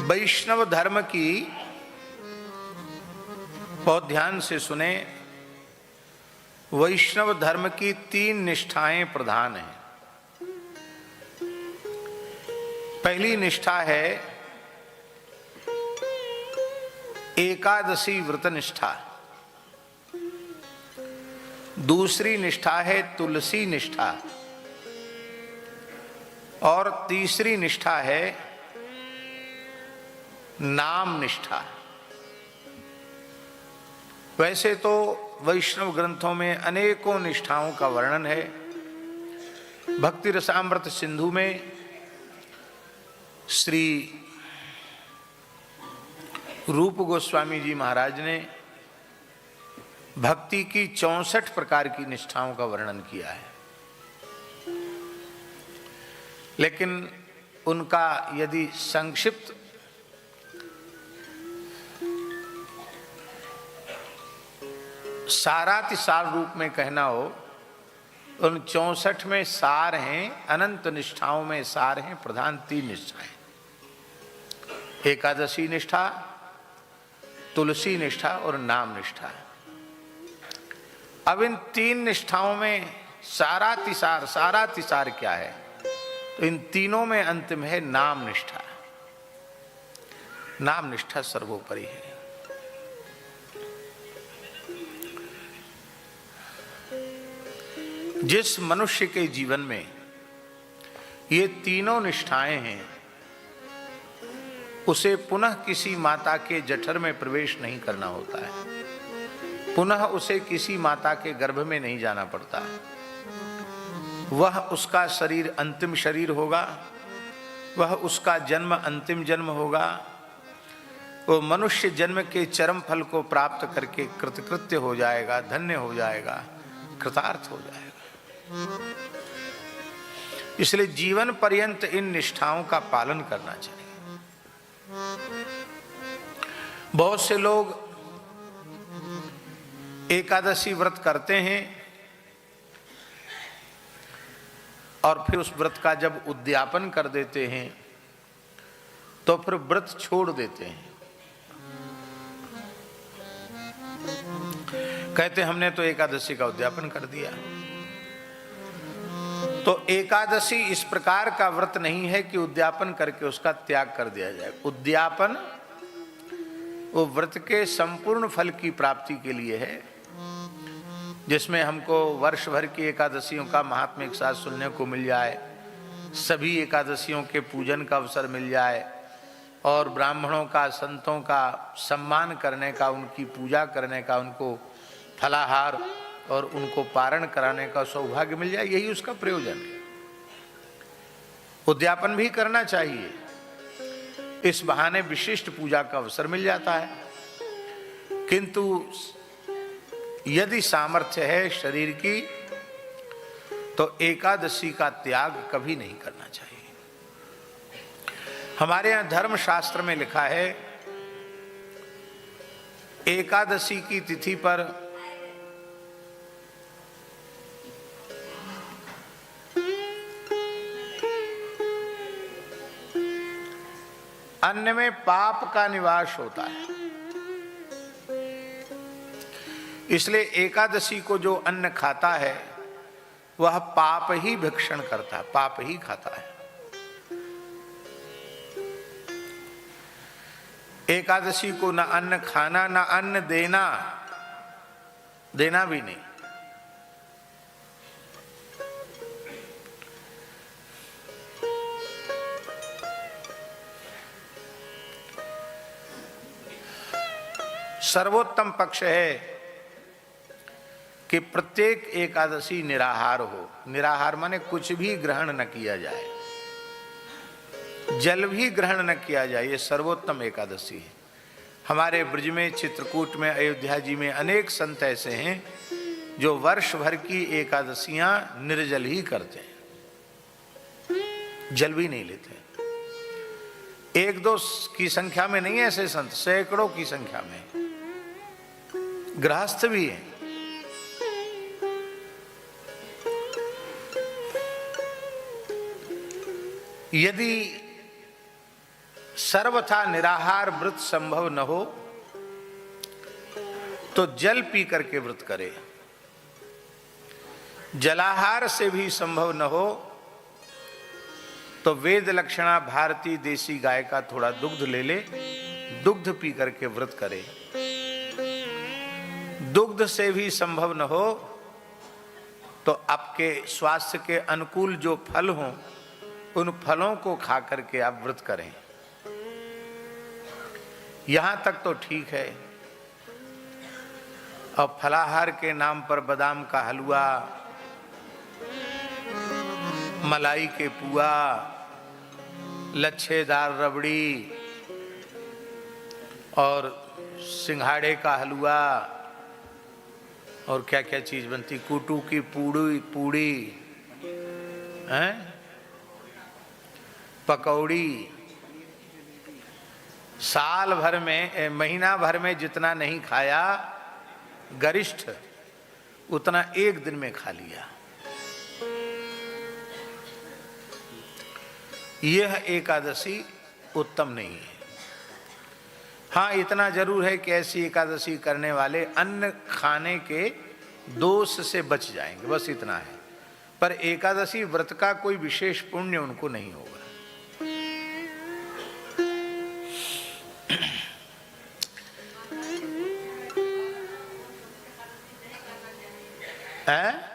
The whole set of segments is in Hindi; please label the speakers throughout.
Speaker 1: वैष्णव धर्म की बहुत ध्यान से सुने। वैष्णव धर्म की 3 निष्ठाएं प्रधान हैं। पहली निष्ठा है एकादशी व्रत निष्ठा, दूसरी निष्ठा है तुलसी निष्ठा और तीसरी निष्ठा है नाम निष्ठा। वैसे तो वैष्णव ग्रंथों में अनेकों निष्ठाओं का वर्णन है। भक्ति रसामृत सिंधु में श्री रूप गोस्वामी जी महाराज ने भक्ति की 64 प्रकार की निष्ठाओं का वर्णन किया है, लेकिन उनका यदि संक्षिप्त सारातिसार रूप में कहना हो, उन 64 में सार हैं, अनंत निष्ठाओं में सार हैं प्रधान 3 निष्ठाएं, एकादशी निष्ठा, तुलसी निष्ठा और नाम निष्ठा। अब इन 3 निष्ठाओं में सारातिसार क्या है? तो इन तीनों में अंतिम है नाम निष्ठा। नाम निष्ठा सर्वोपरि है। जिस मनुष्य के जीवन में ये तीनों निष्ठाएं हैं, उसे पुनः किसी माता के जठर में प्रवेश नहीं करना होता है, पुनः उसे किसी माता के गर्भ में नहीं जाना पड़ता है। वह उसका शरीर अंतिम शरीर होगा, वह उसका जन्म अंतिम जन्म होगा। वो मनुष्य जन्म के चरम फल को प्राप्त करके कृतकृत्य हो जाएगा, धन्य हो जाएगा, कृतार्थ हो जाएगा। इसलिए जीवन पर्यंत इन निष्ठाओं का पालन करना चाहिए। बहुत से लोग एकादशी व्रत करते हैं और फिर उस व्रत का जब उद्यापन कर देते हैं तो फिर व्रत छोड़ देते हैं। कहते हमने तो एकादशी का उद्यापन कर दिया। तो एकादशी इस प्रकार का व्रत नहीं है कि उद्यापन करके उसका त्याग कर दिया जाए। उद्यापन वो व्रत के संपूर्ण फल की प्राप्ति के लिए है, जिसमें हमको वर्ष भर की एकादशियों का महात्म्य एक साथ सुनने को मिल जाए, सभी एकादशियों के पूजन का अवसर मिल जाए और ब्राह्मणों का, संतों का सम्मान करने का, उनकी पूजा करने का, उनको फलाहार और उनको पारण कराने का सौभाग्य मिल जाए। यही उसका प्रयोजन है। उद्यापन भी करना चाहिए, इस बहाने विशिष्ट पूजा का अवसर मिल जाता है। किंतु यदि सामर्थ्य है शरीर की तो एकादशी का त्याग कभी नहीं करना चाहिए। हमारे यहां धर्म शास्त्र में लिखा है, एकादशी की तिथि पर अन्न में पाप का निवास होता है। इसलिए एकादशी को जो अन्न खाता है वह पाप ही भक्षण करता है, पाप ही खाता है। एकादशी को न अन्न खाना, न अन्न देना, देना भी नहीं। सर्वोत्तम पक्ष है कि प्रत्येक एकादशी निराहार हो। निराहार माने कुछ भी ग्रहण न किया जाए, जल भी ग्रहण न किया जाए। ये सर्वोत्तम एकादशी है। हमारे ब्रज में, चित्रकूट में, अयोध्या जी में अनेक संत ऐसे हैं जो वर्ष भर की एकादशियां निर्जल ही करते हैं, जल भी नहीं लेते। 1-2 की संख्या में नहीं, ऐसे संत सैकड़ों की संख्या में, गृहस्थ भी हैं। यदि सर्वथा निराहार व्रत संभव न हो तो जल पी करके व्रत करे, जलाहार से भी संभव न हो तो वेद लक्षणा भारतीय देसी गाय का थोड़ा दुग्ध ले ले, दुग्ध पी करके व्रत करे। दुग्ध से भी संभव न हो तो आपके स्वास्थ्य के अनुकूल जो फल हों उन फलों को खा करके आप व्रत करें। यहां तक तो ठीक है। अब फलाहार के नाम पर बादाम का हलवा, मलाई के पुआ, लच्छेदार रबड़ी और सिंघाड़े का हलवा और क्या क्या चीज बनती, कूटू की पूड़ी हैं, पकौड़ी, साल भर में महीना भर में जितना नहीं खाया गरिष्ठ उतना एक दिन में खा लिया। यह एकादशी उत्तम नहीं है। हाँ, इतना जरूर है कि ऐसी एकादशी करने वाले अन्न खाने के दोष से बच जाएंगे, बस इतना है। पर एकादशी व्रत का कोई विशेष पुण्य उनको नहीं होगा। है?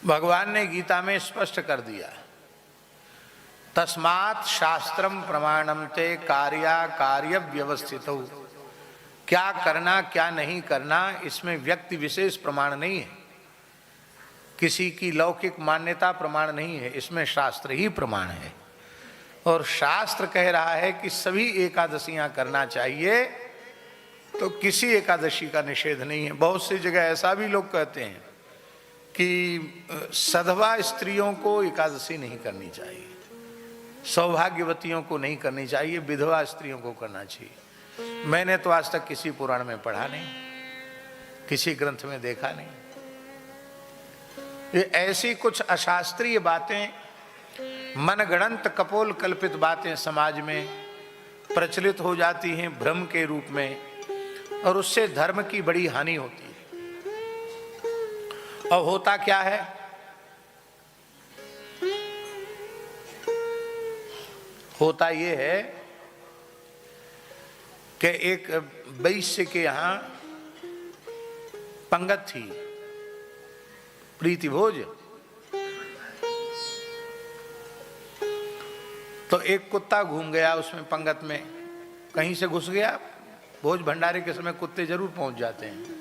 Speaker 1: भगवान ने गीता में स्पष्ट कर दिया, तस्मात् शास्त्रम प्रमाणम ते कार्या कार्य व्यवस्थितौ। क्या करना क्या नहीं करना इसमें व्यक्ति विशेष प्रमाण नहीं है, किसी की लौकिक मान्यता प्रमाण नहीं है, इसमें शास्त्र ही प्रमाण है। और शास्त्र कह रहा है कि सभी एकादशियां करना चाहिए, तो किसी एकादशी का निषेध नहीं है। बहुत सी जगह ऐसा भी लोग कहते हैं कि सधवा स्त्रियों को एकादशी नहीं करनी चाहिए, सौभाग्यवतियों को नहीं करनी चाहिए, विधवा स्त्रियों को करना चाहिए। मैंने तो आज तक किसी पुराण में पढ़ा नहीं, किसी ग्रंथ में देखा नहीं। ये ऐसी कुछ अशास्त्रीय बातें, मनगढ़ंत कपोल कल्पित बातें समाज में प्रचलित हो जाती हैं भ्रम के रूप में, और उससे धर्म की बड़ी हानि होती है। और होता क्या है, होता ये है कि एक वैश्य के यहां पंगत थी, प्रीति भोज। तो एक कुत्ता घूम गया उसमें पंगत में, कहीं से घुस गया। भोज भंडारे के समय कुत्ते जरूर पहुंच जाते हैं।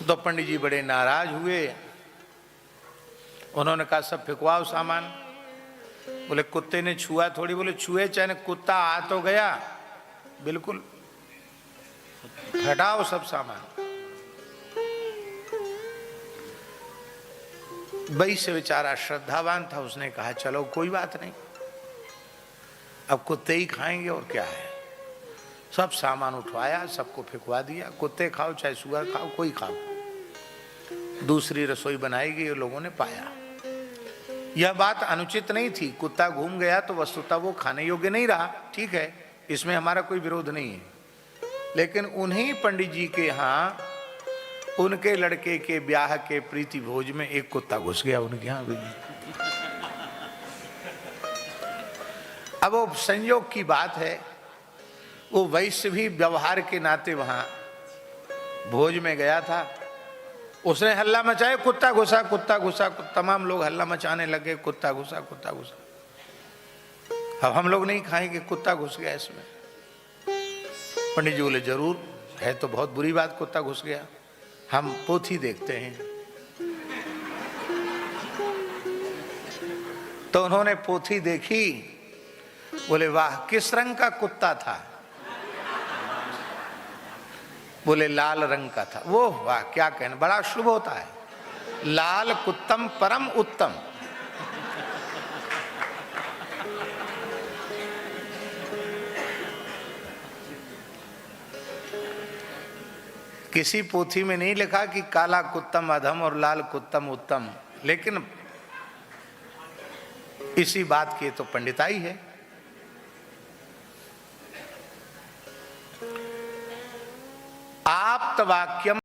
Speaker 1: तो पंडित जी बड़े नाराज हुए, उन्होंने कहा सब फेंकवाओ सामान। बोले कुत्ते ने छुआ थोड़ी, बोले छुए चाहे कुत्ता आ तो गया, बिल्कुल हटाओ सब सामान। वैश्य बेचारा श्रद्धावान था, उसने कहा चलो कोई बात नहीं, अब कुत्ते ही खाएंगे और क्या है। सब सामान उठवाया, सबको फेंकवा दिया। कुत्ते खाओ चाहे सुअर खाओ, कोई खाओ। दूसरी रसोई बनाई गई और लोगों ने पाया यह बात अनुचित नहीं थी। कुत्ता घूम गया तो वस्तुतः वो खाने योग्य नहीं रहा, ठीक है, इसमें हमारा कोई विरोध नहीं है। लेकिन उन्हीं पंडित जी के यहाँ उनके लड़के के ब्याह के प्रीति भोज में एक कुत्ता घुस गया उनके यहाँ भी। अब वो संयोग की बात है, वो वैश्य भी व्यवहार के नाते वहां भोज में गया था। उसने हल्ला मचाया, कुत्ता घुसा कुत्ता घुसा। तमाम लोग हल्ला मचाने लगे, कुत्ता घुसा कुत्ता घुसा। अब हम लोग नहीं खाएंगे, कुत्ता घुस गया इसमें। पंडित जी बोले जरूर है तो बहुत बुरी बात, कुत्ता घुस गया, हम पोथी देखते हैं। तो उन्होंने पोथी देखी, बोले वाह किस रंग का कुत्ता था। बोले लाल रंग का था। वो वाह, क्या कहना, बड़ा शुभ होता है। लाल कुत्तम परम उत्तम। किसी पोथी में नहीं लिखा कि काला कुत्तम अधम और लाल कुत्तम उत्तम, लेकिन इसी बात की तो पंडिताई है। आप्त वाक्यम